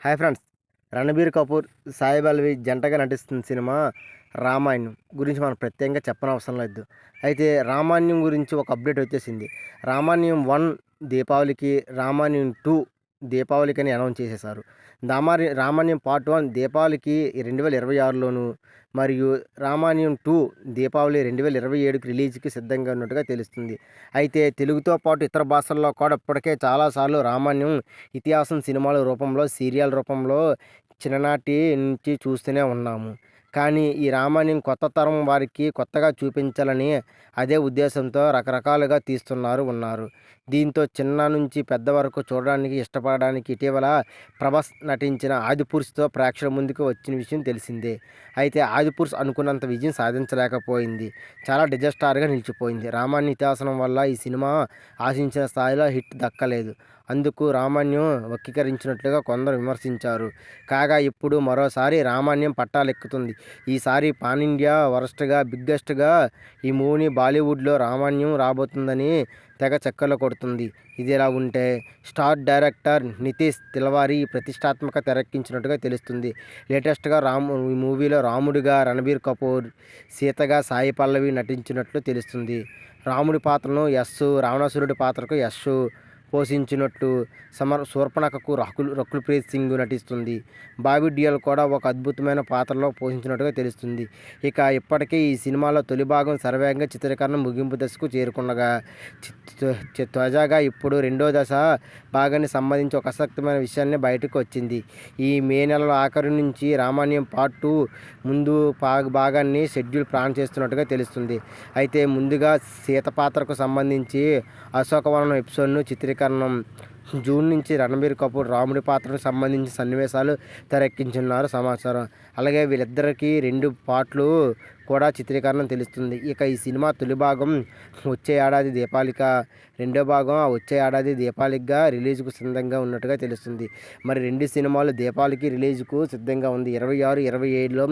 Hi friends. Ranbir Kapoor, Sai Pallavi జంటగా నటిస్తున్న cinema 'Ramayanam' గురించి మనం ప్రత్యేకంగా చెప్పనవసరం లేదు. అయితే 'రామాయణం' గురించి ఒక అప్డేట్ వచ్చేసింది. 'రామాయణం 1' దీపావళికి, 'రామాయణం 2' దీపావళికని అనౌన్స్ చేసేశారు. 'రామాయణం పార్ట్ 1' దీపావళికి 2026లోను, మరియు 'రామాయణం 2' దీపావళి 2027కి రిలీజ్‌కి సిద్ధంగా ఉన్నట్టుగా తెలుస్తుంది. అయితే తెలుగుతో పాటు ఇతర భాషల్లో కూడా ఇప్పటికే చాలాసార్లు 'రామాయణం' ఇతిహాసం సినిమాల రూపంలో, సీరియల్ రూపంలో చిన్ననాటి నుంచి చూస్తూనే ఉన్నాము. కానీ ఈ 'రామాయణం' కొత్త తరం వారికి కొత్తగా చూపించాలని అదే ఉద్దేశంతో రకరకాలుగా ఉన్నారు. దీంతో చిన్న నుంచి పెద్ద వరకు చూడడానికి ఇష్టపడడానికి ఇటీవల ప్రభాస్ నటించిన 'ఆదిపురుష్'తో ప్రేక్షకుల ముందుకు వచ్చిన విషయం తెలిసిందే. అయితే 'ఆదిపురుష్' అనుకున్నంత విజయం సాధించలేకపోయింది. చాలా డిజాస్టర్‌గా నిలిచిపోయింది. 'రామాయణం' ఇతిహాసం వల్ల ఈ సినిమా ఆశించిన స్థాయిలో హిట్ దక్కలేదు. అందుకు 'రామాయణం' వక్రీకరించినట్లుగా కొందరు విమర్శించారు. కాగా ఇప్పుడు మరోసారి 'రామాయణం' పట్టాలెక్కుతుంది. ఈసారి పాన్ ఇండియా బిగ్గెస్ట్‌గా ఈ మూవీని బాలీవుడ్‌లో 'రామాయణం' రాబోతుందని తెగ చక్కర్లు కొడుతుంది. ఇదిలా ఉంటే స్టార్ డైరెక్టర్ నితీష్ తివారీ ప్రతిష్టాత్మక తెరకెక్కించినట్టుగా తెలుస్తుంది. లేటెస్ట్‌గా ఈ మూవీలో రాముడిగా రణబీర్ కపూర్, సీతగా సాయి పల్లవి నటించినట్లు తెలుస్తుంది. రాముడి పాత్రను రావణాసురుడి పాత్రకు యష్ పోషించినట్టు శూర్పణఖకు రకుల్ ప్రీత్ సింగ్ నటిస్తుంది. బాబీ డియోల్ కూడా ఒక అద్భుతమైన పాత్రలో పోషించినట్టుగా తెలుస్తుంది. ఇక ఇప్పటికే ఈ సినిమాలో తొలి భాగం శరవేగంగా చిత్రీకరణ ముగింపు దశకు చేరుకుండగా, తాజాగా ఇప్పుడు రెండో దశ భాగానికి సంబంధించి ఒక ఆసక్తిమైన విషయాన్ని బయటకు వచ్చింది. ఈ మే నెల ఆఖరు నుంచి 'రామాయణం పార్ట్ 2' ముందు భాగాన్ని షెడ్యూల్ ప్లాన్ చేస్తున్నట్టుగా తెలుస్తుంది. అయితే ముందుగా సీత పాత్రకు సంబంధించి అశోకవనం ఎపిసోడ్ను చిత్రీకరణం జూన్ నుంచి రణబీర్ కపూర్ రాముడి పాత్రకు సంబంధించిన సన్నివేశాలు తెరకెక్కించనున్నారు సమాచారం. అలాగే వీళ్ళిద్దరికీ 2 పార్ట్లు కూడా చిత్రీకరణ తెలుస్తుంది. ఇక ఈ సినిమా తొలి భాగం వచ్చే ఏడాది దీపావళిక, రెండో భాగం వచ్చే ఏడాది దీపావళిగా రిలీజ్‌కు సిద్ధంగా ఉన్నట్టుగా తెలుస్తుంది. మరి 2 సినిమాలు దీపావళికి రిలీజ్‌కు సిద్ధంగా ఉంది. 26, 27లో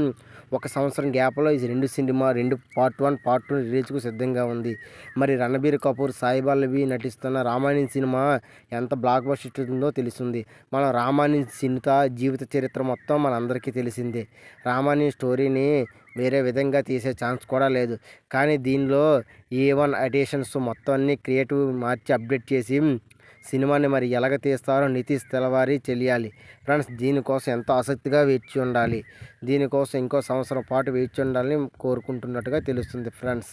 ఒక సంవత్సరం గ్యాప్‌లో ఈ 2 పార్ట్ 1, పార్ట్ 2 రిలీజ్‌కు సిద్ధంగా ఉంది. మరి రణబీర్ కపూర్, సాయి పల్లవి నటిస్తున్న 'రామాయణం' సినిమా ఎంత బ్లాక్ బస్టర్ ఉందో తెలుస్తుంది. మనం 'రామాయణం' జీవిత చరిత్ర మొత్తం మనందరికీ తెలిసిందే. 'రామాయణం' స్టోరీని వేరే విధంగా తీసే ఛాన్స్ కూడా లేదు. కానీ దీనిలో A1 అడిషన్స్ మొత్తం అన్ని క్రియేటివ్ మార్చి అప్డేట్ చేసి సినిమాని మరి ఎలాగ తీస్తారో నితీష్ తివారీ తెలియాలి. ఫ్రెండ్స్, దీనికోసం ఎంతో ఆసక్తిగా వేచి ఉండాలి. దీనికోసం ఇంకో సంవత్సరం పాటు వేచి ఉండాలని కోరుకుంటున్నట్టుగా తెలుస్తుంది ఫ్రెండ్స్.